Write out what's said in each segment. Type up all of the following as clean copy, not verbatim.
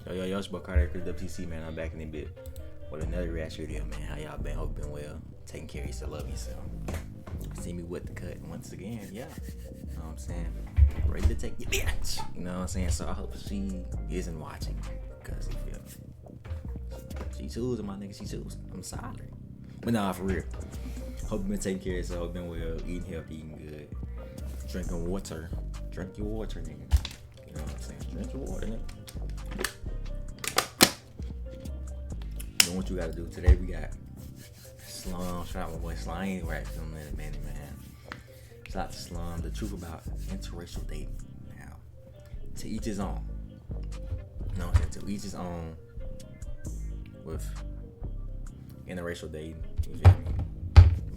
Yo, it's Carter, WTC, man. I'm back in a bit with another reaction video, man. How y'all been? Hope been well. Taking care of yourself, love yourself. See me with the cut once again, yeah. You know what I'm saying? Ready to take your bitch. You know what I'm saying? So I hope she isn't watching, because you feel me. She choosing, my nigga. She choosing. I'm sorry. But nah, for real. Hope you been taking care of yourself, been well, eating healthy, eating good, drinking water. Drink your water, nigga. You know what I'm saying? Drink your water, nigga. Doing what you gotta do. Today we got Slum. Shout out my boy Slum. I ain't rapping in a minute, man. Shout out to Slum. The truth about interracial dating. Now, to each his own. You know what I'm saying? To each his own with interracial dating. You feel me?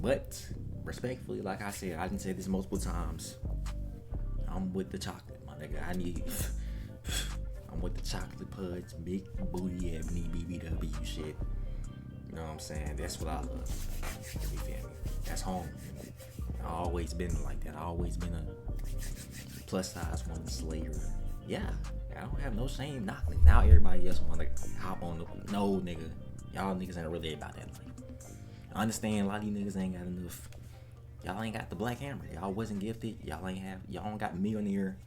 But respectfully, like I said, I done said this multiple times. I'm with the chocolate, my nigga. I'm with the chocolate puds, big booty, ebony, BBW shit. You know what I'm saying? That's what I love. You feel me? That's home. I always been like that. I always been a plus size woman slayer. Yeah, I don't have no shame knocking. Now everybody else wanna hop on the no nigga. Y'all niggas ain't really about that life. I understand a lot of you niggas ain't got enough. Y'all ain't got the black hammer. Y'all wasn't gifted. Y'all don't got millionaire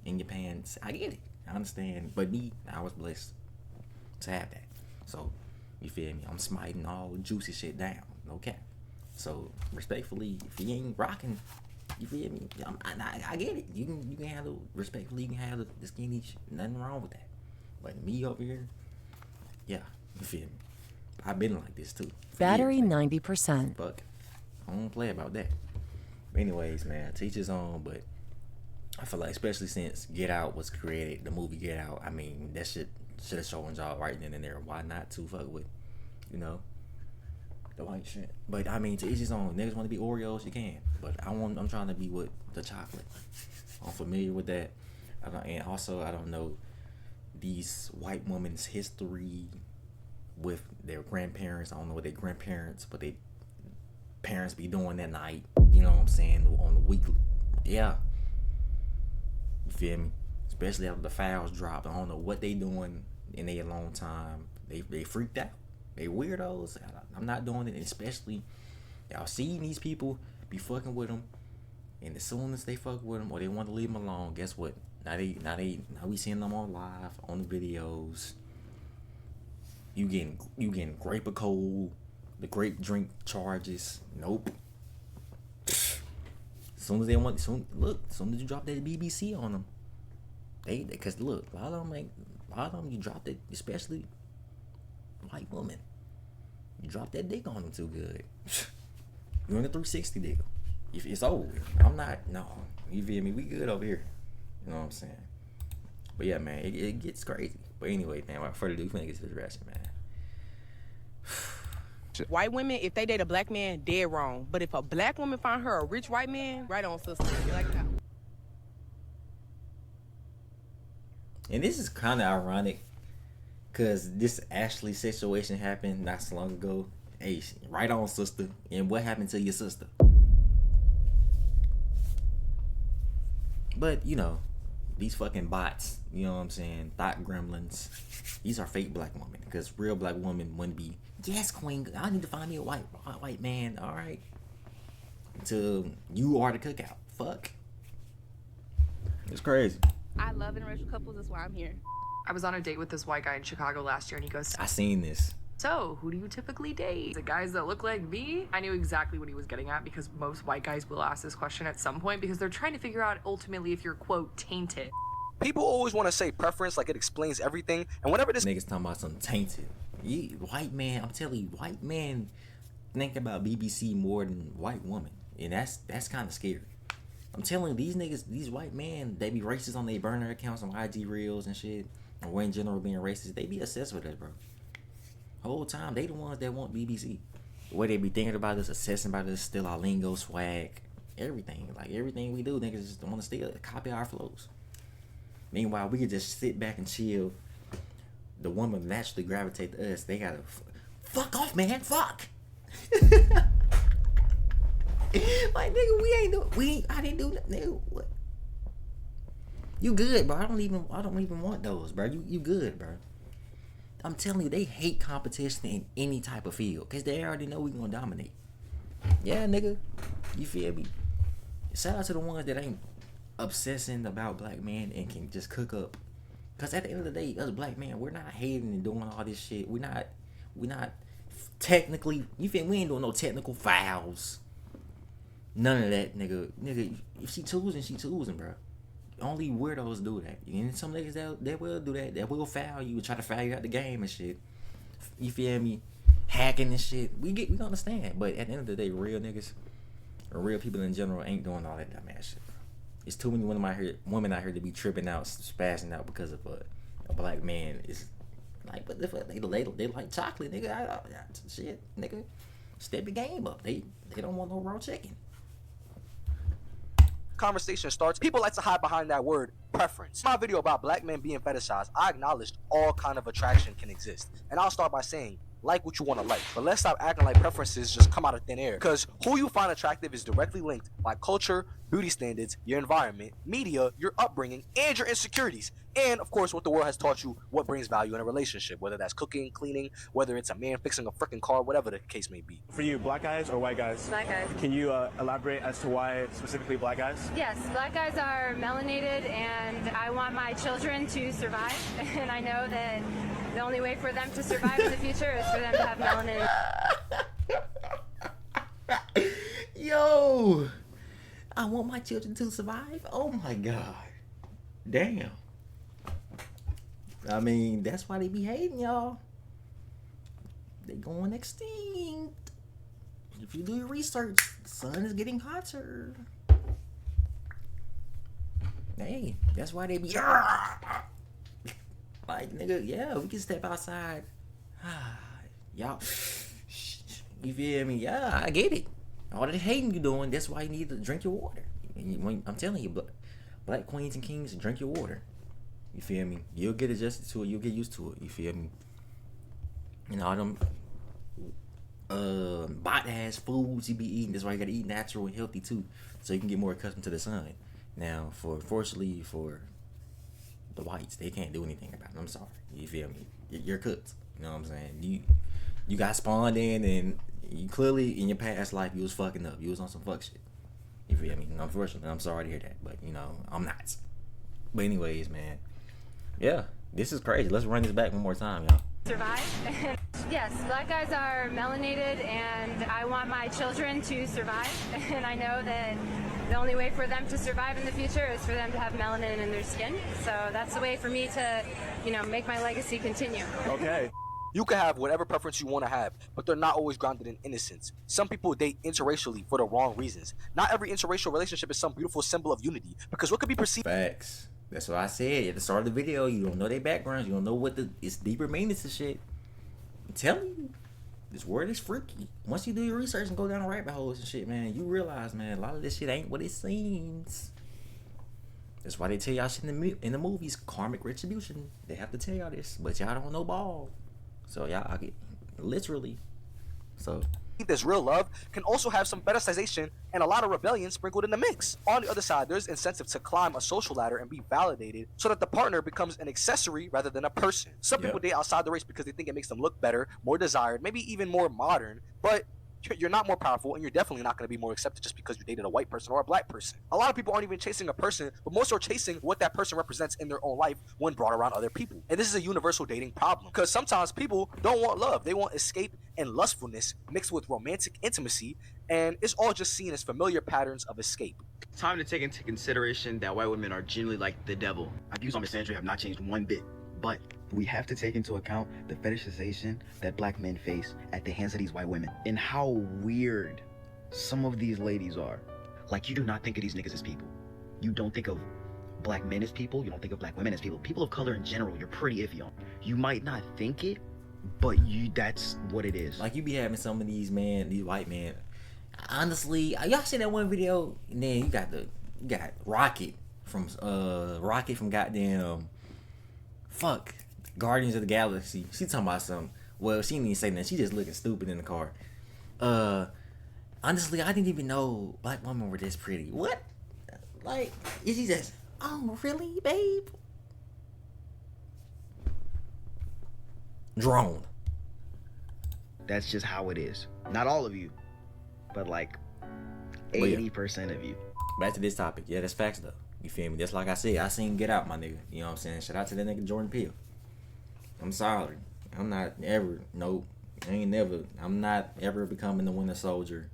in your pants. I get it. I understand. But me, I was blessed to have that. So, you feel me? I'm smiting all the juicy shit down. No cap. So, respectfully, if you ain't rocking, you feel me? I get it. You can handle, respectfully, you can handle the skinny shit. Nothing wrong with that. But me over here, yeah, you feel me? I've been like this too. Battery 90%. Fuck. I don't play about that. But anyways, man, teach his own, but I feel like, especially since Get Out was created, the movie Get Out, I mean, that shit should have shown y'all right then and there. Why not to fuck with, you know, the white shit? But I mean, to each his own. Niggas want to be Oreos, you can. But I'm trying to be with the chocolate. I'm familiar with that. And also, I don't know these white women's history with their grandparents. I don't know what their grandparents, but they parents be doing that night, you know what I'm saying, on the weekly. Yeah, you feel me? Especially after the files dropped. I don't know what they doing in their long time. They freaked out. They weirdos. I'm not doing it. Especially y'all see these people be fucking with them, and as soon as they fuck with them or they want to leave them alone, guess what? Now we seeing them on live on the videos. You getting grape of cold. The grape drink charges. Nope. As soon as you drop that BBC on them, because look, a lot of them you drop that, especially white women, you drop that dick on them too good. You're in the 360 deal. If it's over, no, you feel me? We good over here. You know what I'm saying? But yeah, man, it gets crazy. But anyway, man, without further ado, we finna get to this reaction, man. White women, if they date a black man, dead wrong. But if a black woman find her a rich white man, right on, sister. You like that? And this is kind of ironic, because this Ashley situation happened not so long ago. Hey, right on, sister. And what happened to your sister? But, you know, these fucking bots, you know what I'm saying, thought gremlins, these are fake black women, because real black women wouldn't be, yes, queen, I need to find me a white man, all right, until you are the cookout. Fuck. It's crazy. I love interracial couples, that's why I'm here. I was on a date with this white guy in Chicago last year, and he goes, I seen this. so who do you typically date? The guys that look like me? I knew exactly what he was getting at, because most white guys will ask this question at some point because they're trying to figure out ultimately if you're, quote, tainted. People always want to say preference like it explains everything, and whenever this Niggas talking about some tainted. White man, I'm telling you, white men think about BBC more than white women, and that's kind of scary. I'm telling you, these niggas, these white men, they be racist on their burner accounts on IG reels and shit, or in general being racist. They be obsessed with us, bro. Whole time they the ones that want BBC. The way they be thinking about us, assessing about us, steal our lingo, swag, everything. Like everything we do, niggas just want to steal, copy our flows. Meanwhile, we could just sit back and chill. The woman naturally gravitate to us. They gotta fuck off, man. Fuck. Like, nigga, I didn't do nothing. Nigga, what? You good, bro. I don't even want those, bro. You good, bro. I'm telling you, they hate competition in any type of field because they already know we gonna dominate. Yeah, nigga, you feel me? Shout out to the ones that ain't obsessing about black men and can just cook up. Cause at the end of the day, us black men, we're not hating and doing all this shit. We're not technically. You feel? We ain't doing no technical fouls. None of that, nigga. Nigga, if she choosing, she choosing, bro. Only weirdos do that. And some niggas that will do that. That will foul you, try to foul you out the game and shit. You feel me? Hacking and shit. We understand. But at the end of the day, real niggas or real people in general ain't doing all that dumbass shit. It's too many women out here to be tripping out, spazzing out because of a black man. Is like, what the fuck? They like chocolate, nigga. Shit, nigga. Step your game up. They don't want no raw chicken. Conversation starts, people like to hide behind that word preference. In my video about black men being fetishized, I acknowledged all kind of attraction can exist. And I'll start by saying, like what you want to like, but let's stop acting like preferences just come out of thin air, because who you find attractive is directly linked by culture, beauty standards, your environment, media, your upbringing, and your insecurities, and of course what the world has taught you what brings value in a relationship, whether that's cooking, cleaning, whether it's a man fixing a freaking car, whatever the case may be. For you, black guys or white guys? Black guys. Can you elaborate as to why specifically black guys? Yes, black guys are melanated, and I want my children to survive, and I know that the only way for them to survive in the future is for them to have melanin. Yo, I want my children to survive. Oh my god, damn. I mean, that's why they be hating y'all. They going extinct. If you do your research, the sun is getting hotter. Hey, that's why they be like, nigga, yeah, we can step outside. Y'all, you feel me? Yeah, I get it. All that hating you doing, that's why you need to drink your water. I'm telling you, black queens and kings, drink your water. You feel me? You'll get adjusted to it. You'll get used to it. You feel me? You know, all them bot ass foods you be eating. That's why you gotta eat natural and healthy too, so you can get more accustomed to the sun. Now, fortunately for the whites, they can't do anything about it. I'm sorry. You feel me? You're cooked. You know what I'm saying? You got spawned in, and you clearly in your past life you was fucking up. You was on some fuck shit. You feel me? And unfortunately, I'm sorry to hear that, but you know, I'm not. But anyways, man. Yeah, this is crazy. Let's run this back one more time, y'all. Survive? Yes, black guys are melanated, and I want my children to survive, and I know that the only way for them to survive in the future is for them to have melanin in their skin. So that's the way for me to, make my legacy continue. Okay. You can have whatever preference you want to have, but they're not always grounded in innocence. Some people date interracially for the wrong reasons. Not every interracial relationship is some beautiful symbol of unity, because what could be perceived... Facts. That's what I said at the start of the video. You don't know their backgrounds. You don't know it's deeper meanings to shit. I'm telling you, this word is freaky. Once you do your research and go down the rabbit holes and shit, man, you realize, man, a lot of this shit ain't what it seems. That's why they tell y'all shit in the movies, karmic retribution. They have to tell y'all this, but y'all don't know ball. So y'all get literally. So this real love can also have some fetishization and a lot of rebellion sprinkled in the mix. On the other side, there's incentive to climb a social ladder and be validated so that the partner becomes an accessory rather than a person. Some people date outside the race because they think it makes them look better, more desired, maybe even more modern, but you're not more powerful, and you're definitely not going to be more accepted just because you dated a white person or a black person. A lot of people aren't even chasing a person, but most are chasing what that person represents in their own life when brought around other people. And this is a universal dating problem, because sometimes people don't want love. They want escape and lustfulness mixed with romantic intimacy, and it's all just seen as familiar patterns of escape. Time to take into consideration that white women are generally like the devil. Our views on misandry have not changed one bit, but we have to take into account the fetishization that black men face at the hands of these white women and how weird some of these ladies are. Like, you do not think of these niggas as people. You don't think of black men as people. You don't think of black women as people. People of color in general, you're pretty iffy on. You might not think it, but that's what it is. Like, you be having some of these white men. Honestly, y'all seen that one video? And then you got Rocket from goddamn Guardians of the Galaxy. She talking about something. Well, she didn't even say nothing. She just looking stupid in the car. Honestly, I didn't even know black women were this pretty. What? Like, is she just, oh, really, babe? Drone. That's just how it is. Not all of you, but like 80% of you. Back to this topic. Yeah, that's facts though. You feel me? Just like I said, I seen Get Out, my nigga. You know what I'm saying? Shout out to that nigga Jordan Peele. I'm sorry. I'm not ever, nope. I'm not ever becoming the Winter Soldier.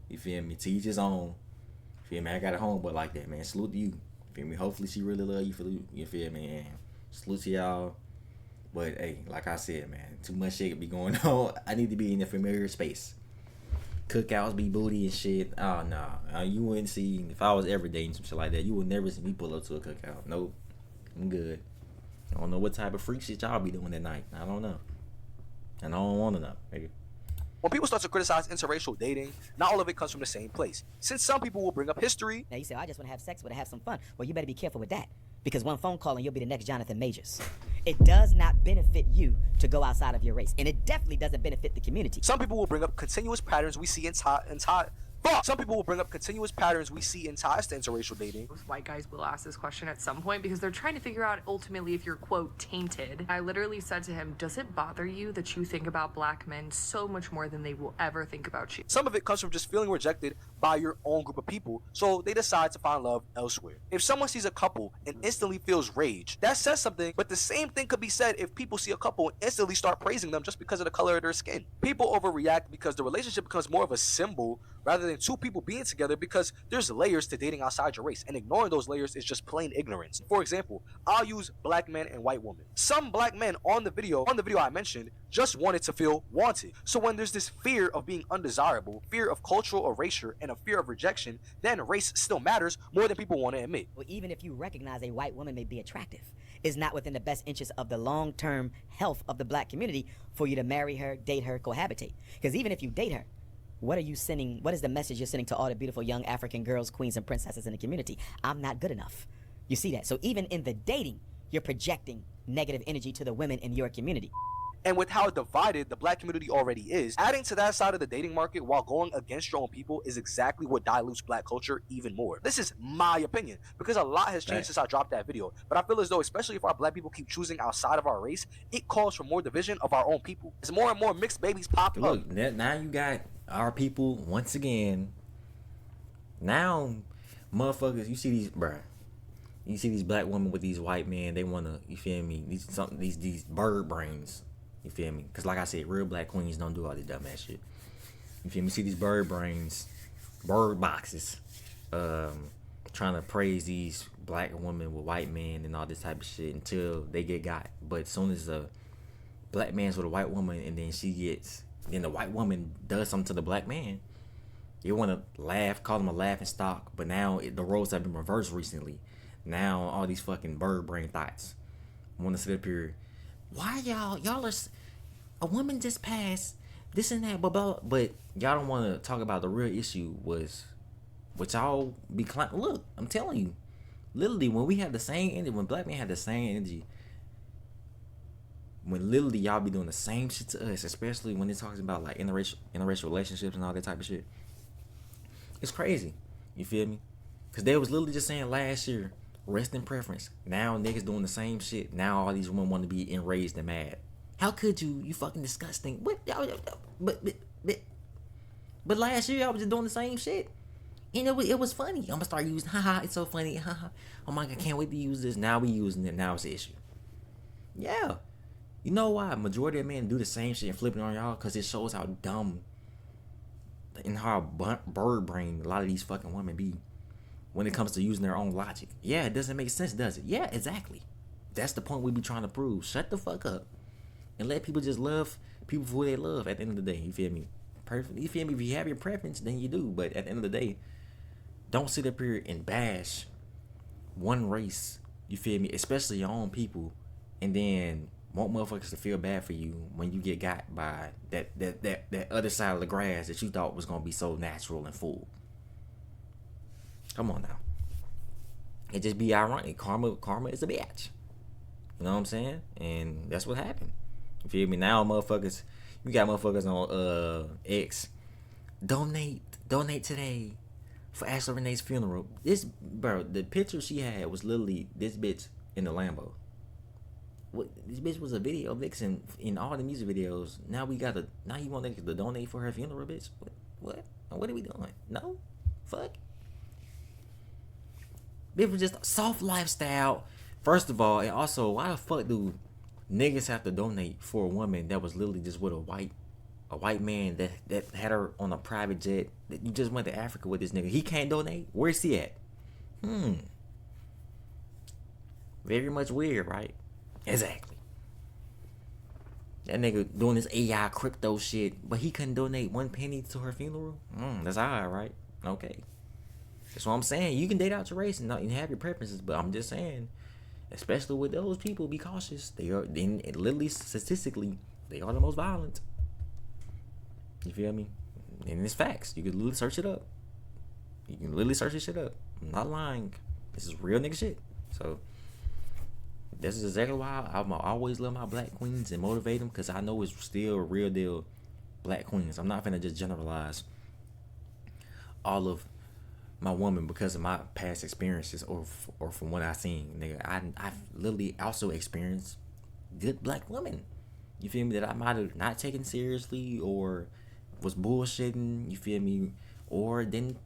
You feel me? To each his own. You feel me? I got a homeboy like that, man. Salute to you. You feel me? Hopefully she really love you for you feel me? And salute to y'all. But hey, like I said, man, too much shit be going on. I need to be in a familiar space. Cookouts be booty and shit. Oh no, you wouldn't see if I was ever dating some shit like that. You would never see me pull up to a cookout. Nope, I'm good. I don't know what type of freak shit y'all be doing that night. I don't know, and I don't want to know. Nigga. When people start to criticize interracial dating, not all of it comes from the same place. Since some people will bring up history. Now you say, I just want to have sex with her, have some fun. Well, you better be careful with that. Because one phone call and you'll be the next Jonathan Majors. It does not benefit you to go outside of your race. And it definitely doesn't benefit the community. Some people will bring up continuous patterns we see in Some people will bring up continuous patterns we see in ties to interracial dating. Most white guys will ask this question at some point because they're trying to figure out ultimately if you're, quote, tainted. I literally said to him, does it bother you that you think about black men so much more than they will ever think about you? Some of it comes from just feeling rejected by your own group of people, so they decide to find love elsewhere. If someone sees a couple and instantly feels rage, that says something, but the same thing could be said if people see a couple and instantly start praising them just because of the color of their skin. People overreact because the relationship becomes more of a symbol rather than two people being together, because there's layers to dating outside your race, and ignoring those layers is just plain ignorance. For example, I'll use black men and white women. Some black men on the video I mentioned just wanted to feel wanted. So when there's this fear of being undesirable, fear of cultural erasure, and a fear of rejection, then race still matters more than people want to admit. Well, even if you recognize a white woman may be attractive, it's not within the best interest of the long-term health of the black community for you to marry her, date her, cohabitate. Because even if you date her, what are you sending? What is the message you're sending to all the beautiful young African girls, queens, and princesses in the community? I'm not good enough. You see that? So even in the dating, you're projecting negative energy to the women in your community. And with how divided the black community already is, adding to that side of the dating market while going against your own people is exactly what dilutes black culture even more. This is my opinion, because a lot has changed since I dropped that video. But I feel as though, especially if our black people keep choosing outside of our race, it calls for more division of our own people. As more and more mixed babies pop up. Look, now you got our people once again. Now, motherfuckers, you see these, bruh. You see these black women with these white men. They wanna, you feel me? These bird brains. You feel me? Because like I said, real black queens don't do all this dumb ass shit. You feel me? See these bird brains, bird boxes, trying to praise these black women with white men and all this type of shit until they get got. But as soon as a black man's with a white woman and then the white woman does something to the black man, you want to laugh, call them a laughing stock. But now the roles have been reversed recently. Now all these fucking bird brain thoughts want to sit up here. Why y'all are, a woman just passed this and that, blah, blah, but y'all don't want to talk about the real issue was, which y'all be look, I'm telling you, literally when we have the same energy, when black men have the same energy, when literally y'all be doing the same shit to us, especially when it talks about like interracial relationships and all that type of shit, it's crazy. You feel me? Because they was literally just saying last year, rest in preference. Now niggas doing the same shit. Now all these women want to be enraged and mad. How could you? You fucking disgusting. What? But last year I was just doing the same shit. And it was funny. I'm gonna start using haha. It's so funny. Haha. Oh my god, can't wait to use this. Now we using it. Now it's an issue. Yeah. You know why? Majority of men do the same shit and flip it on y'all, because it shows how dumb and how bird brain a lot of these fucking women be when it comes to using their own logic. Yeah, it doesn't make sense, does it? Yeah, exactly. That's the point we be trying to prove. Shut the fuck up and let people just love people for who they love at the end of the day. You feel me? Perfect. You feel me? If you have your preference, then you do. But at the end of the day, don't sit up here and bash one race. You feel me? Especially your own people, and then want motherfuckers to feel bad for you when you get got by that other side of the grass that you thought was gonna be so natural and full. Come on now. It just be ironic. Karma is a bitch. You know what I'm saying? And that's what happened. You feel me? Now motherfuckers, you got motherfuckers on X. Donate today for Ashley Renee's funeral. This, bro, the picture she had was literally this bitch in the Lambo. what, this bitch was a video vixen in all the music videos. Now you want niggas to donate for her funeral, bitch? What are we doing? No, fuck. It was just a soft lifestyle. First of all, and also, why the fuck do niggas have to donate for a woman that was literally just with a white man that had her on a private jet? That you just went to Africa with this nigga. He can't donate. Where's he at? Very much weird, right? Exactly. That nigga doing this AI crypto shit, but he couldn't donate 1 penny to her funeral. That's alright, right? Okay. That's what I'm saying. You can date out your race and have your preferences, but I'm just saying, especially with those people, be cautious. They are, literally, statistically, they are the most violent. You feel me? And it's facts. You can literally search it up. You can literally search this shit up. I'm not lying. This is real nigga shit. So, this is exactly why I always love my black queens and motivate them, because I know it's still real deal black queens. I'm not finna just generalize all of my woman because of my past experiences or from what I seen, nigga. I've literally also experienced good black women. You feel me? That I might have not taken seriously or was bullshitting. You feel me? Or didn't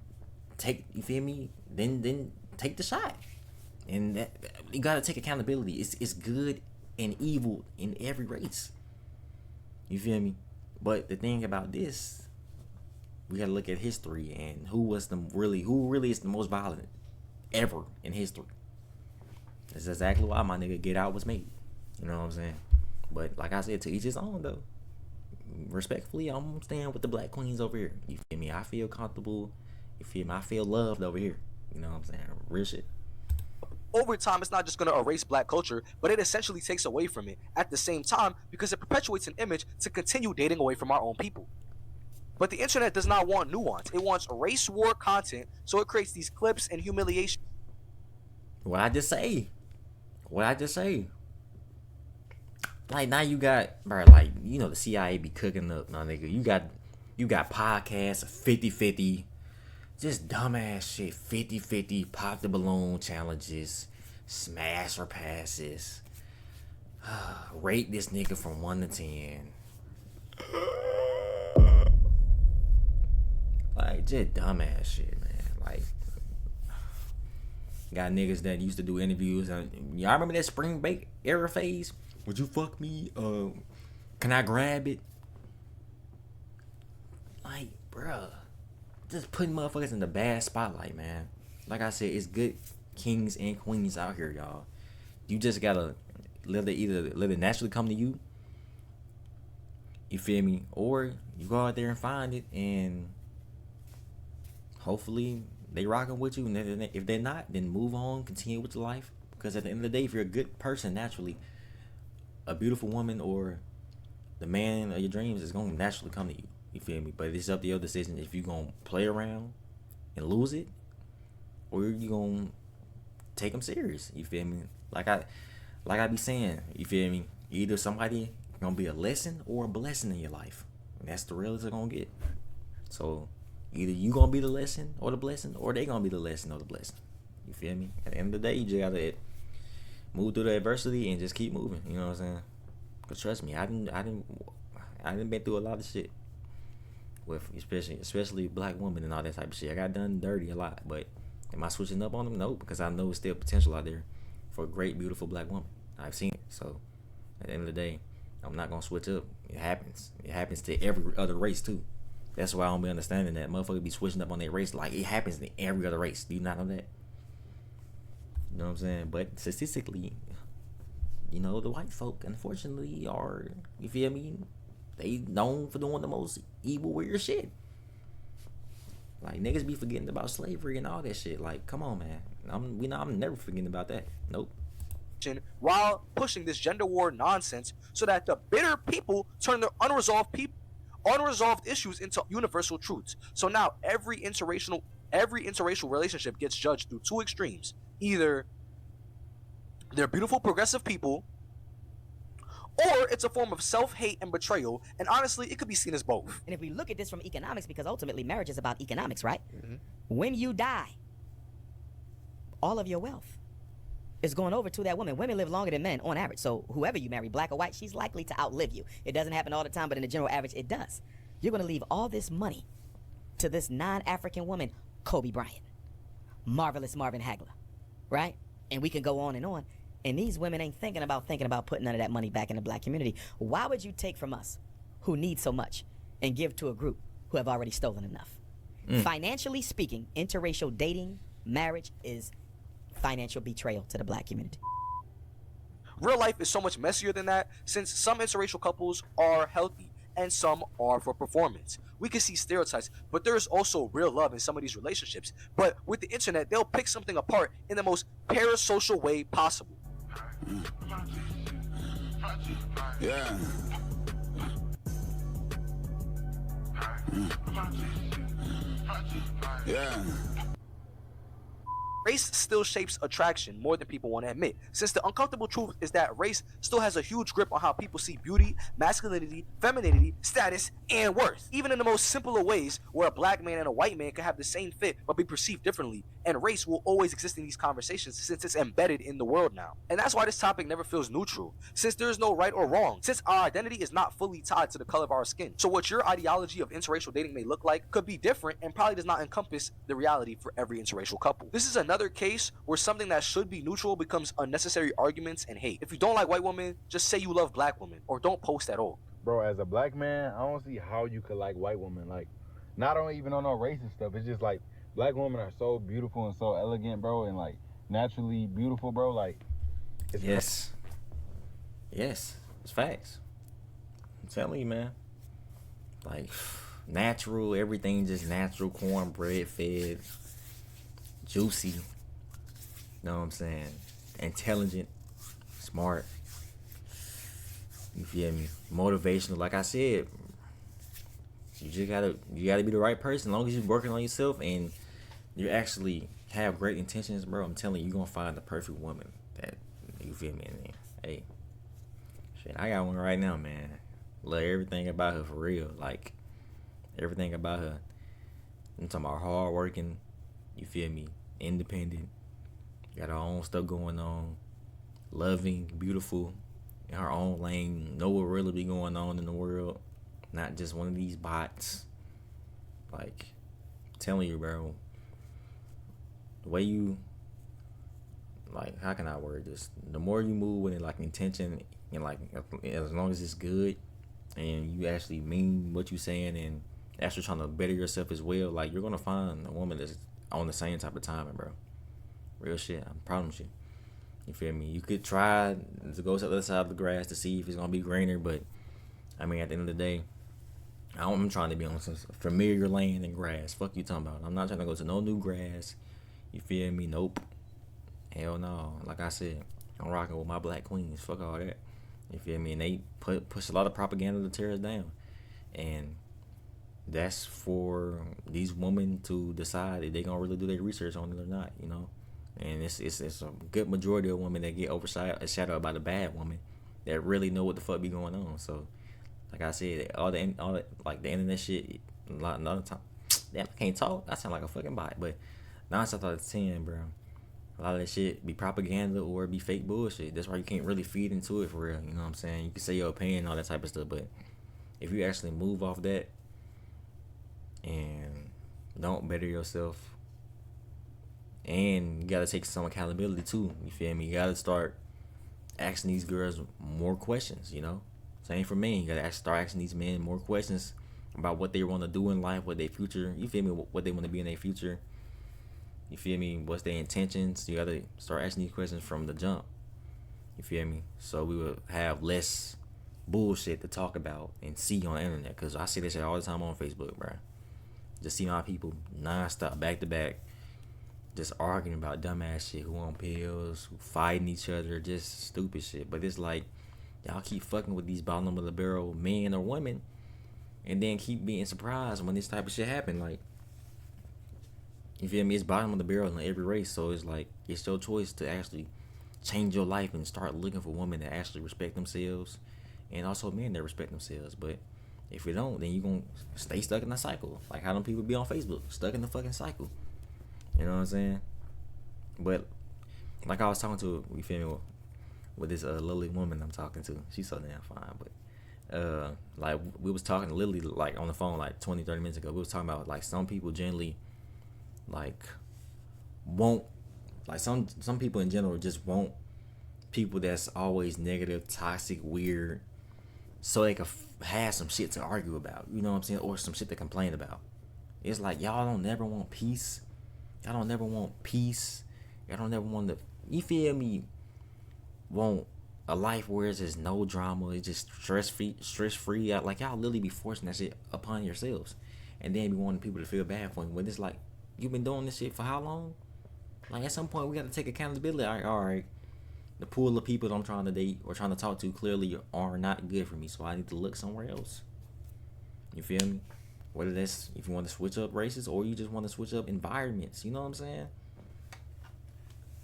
take. You feel me? Then take the shot. And that, you gotta take accountability. It's good and evil in every race. You feel me? But the thing about this, we gotta look at history and who really is the most violent ever in history. That's exactly why my nigga Get Out was made. You know what I'm saying? But like I said, to each his own though. Respectfully, I'm staying with the black queens over here. You feel me? I feel comfortable. You feel me? I feel loved over here. You know what I'm saying? Real shit. Over time, it's not just going to erase black culture, but it essentially takes away from it at the same time because it perpetuates an image to continue dating away from our own people. But the internet does not want nuance. It wants race war content, so it creates these clips and humiliation. What I just say? Like, now you got, bro, like, you know, the CIA be cooking up, now, nigga. You got podcasts, 50-50, just dumbass shit, 50-50, pop the balloon challenges, smash or passes, rate this nigga from 1 to 10. Like, just dumbass shit, man. Like, got niggas that used to do interviews. Y'all remember that spring break era phase? Would you fuck me? Can I grab it? Like, bruh, just putting motherfuckers in the bad spotlight, man. Like I said, it's good kings and queens out here, y'all. You just gotta let it naturally come to you. You feel me? Or you go out there and find it, and hopefully they rocking with you. And if they're not, then move on, continue with your life. Because at the end of the day, if you're a good person, naturally, a beautiful woman or the man of your dreams is gonna naturally come to you. You feel me? But it's up to your decision if you gonna play around and lose it, or you gonna take them serious. You feel me? Like I be saying, you feel me? Either somebody gonna be a lesson or a blessing in your life, and that's the realest they're gonna get. So either you gonna be the lesson or the blessing, or they gonna be the lesson or the blessing. You feel me? At the end of the day, you just gotta move through the adversity and just keep moving. You know what I'm saying? Cause trust me, I didn't been through a lot of shit with especially black women and all that type of shit. I got done dirty a lot, but am I switching up on them? Nope, because I know it's still potential out there for a great, beautiful black woman. I've seen it. So at the end of the day, I'm not gonna switch up. It happens. It happens to every other race too. That's why I don't be understanding that motherfuckers be switching up on their race. Like, it happens in every other race. Do you not know that? You know what I'm saying? But statistically, you know, the white folk, unfortunately, are, you feel me? They known for doing the most evil, weird shit. Like, niggas be forgetting about slavery and all that shit. Like, come on, man. I'm never forgetting about that. Nope. While pushing this gender war nonsense so that the bitter people turn their unresolved issues into universal truths. So now every interracial relationship gets judged through two extremes. Either they're beautiful progressive people, or it's a form of self-hate and betrayal, and honestly, it could be seen as both. And if we look at this from economics, because ultimately marriage is about economics, right? Mm-hmm. When you die, all of your wealth is going over to that woman. Women live longer than men on average. So whoever you marry, black or white, she's likely to outlive you. It doesn't happen all the time, but in the general average, it does. You're going to leave all this money to this non-African woman, Kobe Bryant, marvelous Marvin Hagler, right? And we can go on. And these women ain't thinking about putting none of that money back in the black community. Why would you take from us who need so much and give to a group who have already stolen enough? Financially speaking, interracial dating, marriage is financial betrayal to the black community. Real life is so much messier than that, since some interracial couples are healthy and some are for performance. We can see stereotypes, but there is also real love in some of these relationships. But with the internet, they'll pick something apart in the most parasocial way possible. Yeah. Yeah. Race still shapes attraction more than people want to admit, since the uncomfortable truth is that race still has a huge grip on how people see beauty, masculinity, femininity, status, and worth. Even in the most simple of ways, where a black man and a white man can have the same fit but be perceived differently, and race will always exist in these conversations since it's embedded in the world now. And that's why this topic never feels neutral, since there is no right or wrong, since our identity is not fully tied to the color of our skin. So what your ideology of interracial dating may look like could be different and probably does not encompass the reality for every interracial couple. This is another case where something that should be neutral becomes unnecessary arguments and hate. If you don't like white women, just say you love black women, or don't post at all. Bro, as a black man, I don't see how you could like white women. Like, not on even on no racist stuff. It's just like black women are so beautiful and so elegant, bro, and like naturally beautiful, bro. Like, it's yes, it's facts. I'm telling you, man. Like, natural, everything just natural, cornbread fed, juicy. Know what I'm saying? Intelligent, smart. You feel me? Motivational. Like I said, you gotta be the right person. As long as you're working on yourself and you actually have great intentions, bro, I'm telling you, you're gonna find the perfect woman that, you feel me? And then, hey, shit, I got one right now, man. Love everything about her for real. Like, everything about her. I'm talking about hard working, you feel me? Independent, got her own stuff going on, loving, beautiful, in her own lane, know what really be going on in the world, not just one of these bots. Like, I'm telling you, bro, the way you, like, how can I word this? The more you move with it, like, intention, and like, as long as it's good and you actually mean what you saying and actually trying to better yourself as well, like, you're gonna find a woman that's on the same type of timing, bro. Real shit. I promise you. You feel me? You could try to go to the other side of the grass to see if it's gonna be greener, but I mean, at the end of the day, I'm trying to be on some familiar land and grass. Fuck you talking about? I'm not trying to go to no new grass. You feel me? Nope. Hell no. Like I said, I'm rocking with my black queens. Fuck all that. You feel me? And they push a lot of propaganda to tear us down, and that's for these women to decide if they gonna really do their research on it or not, you know. And it's a good majority of women that get overshadowed by the bad woman that really know what the fuck be going on. So, like I said, all the like the internet shit, a lot of the time, damn, I can't talk. I sound like a fucking bot. But 9 times out of 10, bro, a lot of that shit be propaganda or be fake bullshit. That's why you can't really feed into it for real. You know what I'm saying? You can say your opinion and all that type of stuff, but if you actually move off that and don't better yourself, and you gotta take some accountability too, you feel me? You gotta start asking these girls more questions, you know? Same for men. You gotta start asking these men more questions about what they want to do in life, what their future, you feel me, what they want to be in their future, you feel me, what's their intentions. You gotta start asking these questions from the jump, you feel me? So we would have less bullshit to talk about and see on the internet, because I see this shit all the time on Facebook, bro. Just see my people non-stop, back to back, just arguing about dumbass shit, who on pills, who fighting each other, just stupid shit. But it's like, y'all keep fucking with these bottom of the barrel men or women, and then keep being surprised when this type of shit happen. Like, you feel me? It's bottom of the barrel in every race, so it's like, it's your choice to actually change your life and start looking for women that actually respect themselves, and also men that respect themselves. But if you don't, then you gonna stay stuck in the cycle, like how them people be on Facebook, stuck in the fucking cycle. You know what I'm saying? But like I was talking to, you feel me, with this lovely woman I'm talking to. She's so damn fine, but like we was talking literally like on the phone like 20-30 minutes ago. We was talking about like some people generally like won't, like some people in general just want people that's always negative, toxic, weird, so they can have some shit to argue about, you know what I'm saying, or some shit to complain about. It's like y'all don't never want peace. Y'all don't never want peace. Y'all don't never want to, you feel me, want a life where it's just no drama, it's just stress free. Like y'all literally be forcing that shit upon yourselves, and then be wanting people to feel bad for you. When it's like, you've been doing this shit for how long? Like at some point we got to take accountability. All right, the pool of people that I'm trying to date or trying to talk to clearly are not good for me, so I need to look somewhere else. You feel me? Whether that's if you want to switch up races or you just want to switch up environments, you know what I'm saying?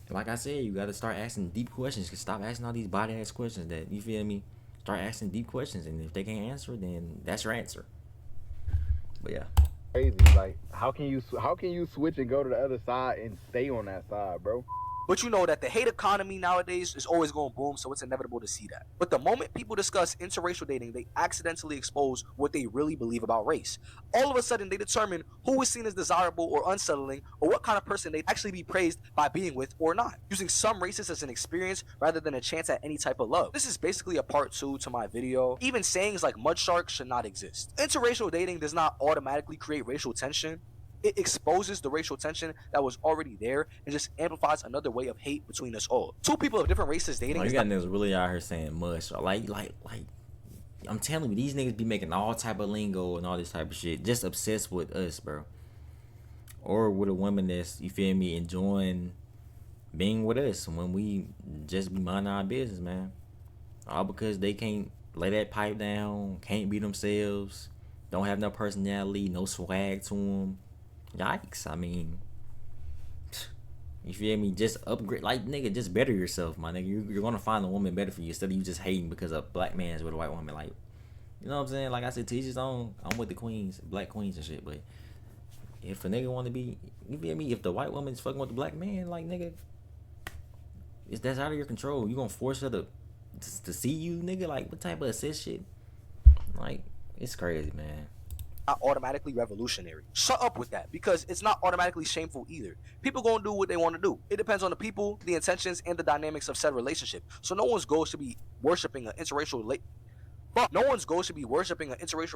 Like I said, you gotta start asking deep questions. Stop asking all these body ass questions that, you feel me? Start asking deep questions, and if they can't answer, then that's your answer. But yeah, Crazy. Like, how can you switch and go to the other side and stay on that side, bro? But you know that the hate economy nowadays is always going boom, so it's inevitable to see that. But the moment people discuss interracial dating, they accidentally expose what they really believe about race. All of a sudden, they determine who is seen as desirable or unsettling, or what kind of person they'd actually be praised by being with or not, using some races as an experience rather than a chance at any type of love. This is basically a part 2 to my video. Even sayings like mud shark should not exist. Interracial dating does not automatically create racial tension. It exposes the racial tension that was already there and just amplifies another way of hate between us all. Two people of different races dating. you got niggas really out here saying mush. Like, I'm telling you, these niggas be making all type of lingo and all this type of shit, just obsessed with us, bro. Or with a woman that's, you feel me, enjoying being with us when we just be minding our business, man. All because they can't lay that pipe down, can't be themselves, don't have no personality, no swag to them. Yikes. I mean, you feel me? Just upgrade, like, nigga, just better yourself, my nigga. You're gonna find a woman better for you instead of you just hating because a black man's with a white woman. Like, you know what I'm saying? Like I said, to each his own. I'm with the queens, black queens and shit. But if a nigga want to be, you feel me? If the white woman is fucking with the black man, like, nigga, that's out of your control. You gonna force her to see you, nigga? Like, what type of assist shit? Like, it's crazy, man. Not automatically revolutionary. Shut up with that, because it's not automatically shameful either. People gonna do what they want to do. It depends on the people, the intentions, and the dynamics of said relationship. So no one's goal should be worshiping an interracial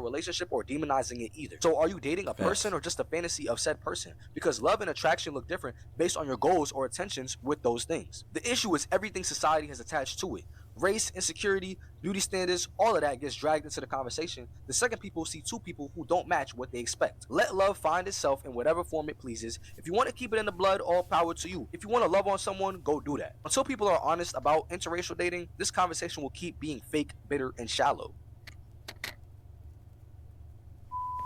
relationship or demonizing it either. So are you dating a person or just a fantasy of said person? Because love and attraction look different based on your goals or intentions with those things. The issue is everything society has attached to it. Race, insecurity, beauty standards, all of that gets dragged into the conversation the second people see two people who don't match what they expect. Let love find itself in whatever form it pleases. If you want to keep it in the blood, all power to you. If you want to love on someone, go do that. Until people are honest about interracial dating, this conversation will keep being fake, bitter, and shallow.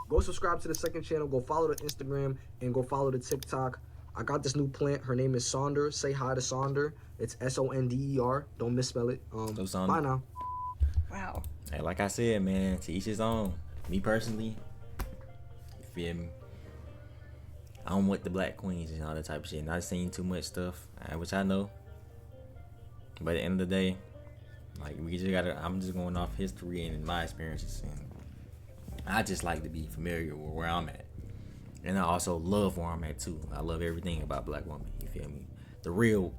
Go subscribe to the second channel, go follow the Instagram, and go follow the TikTok. I got this new plant. Her name is Sonder. Say hi to Sonder. It's Sonder. Don't misspell it. Bye now. Wow. Hey, like I said, man, to each his own. Me personally, you feel me? I'm with the black queens and all that type of shit. Not seeing too much stuff, which I know. But at the end of the day, like, we just gotta. I'm just going off history and my experiences, and I just like to be familiar with where I'm at. And I also love where I'm at too. I love everything about black women. You feel me? The real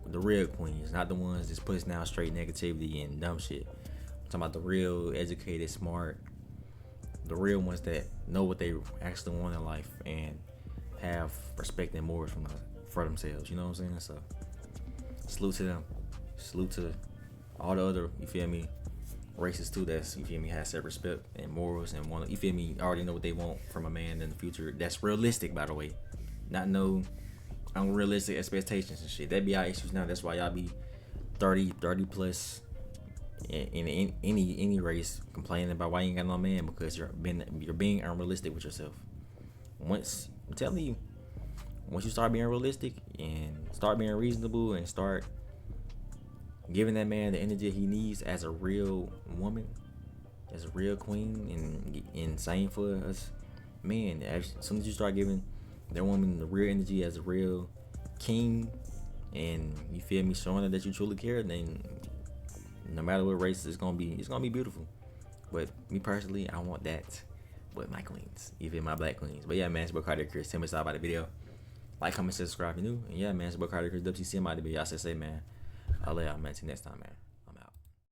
queens, not the ones that's pushing out straight negativity and dumb shit. I'm talking about the real educated, smart, the real ones that know what they actually want in life and have respect and morals for themselves. You know what I'm saying? So salute to them. Salute to all the other, you feel me, races too, that's, you feel me, has self-respect and morals and want, you feel me, already know what they want from a man in the future. That's realistic, by the way, not no unrealistic expectations and shit. That be our issues now. That's why y'all be 30 plus in any race complaining about why you ain't got no man, because you're being unrealistic with yourself. Once, I'm telling you, once you start being realistic and start being reasonable and start giving that man the energy he needs as a real woman, as a real queen, and same for us men. As soon as you start giving that woman the real energy as a real king and you feel me, showing her that you truly care, then no matter what race, it's gonna be beautiful. But me personally, I want that with my queens, even my black queens. But yeah, man, it's your boy Carter Chris. Tell me something about the video. Like, comment, subscribe if you're new. And yeah, man, it's your boy Carter Chris. WCM out of the video. Y'all say, man. I'll let y'all, man. Till next time, man.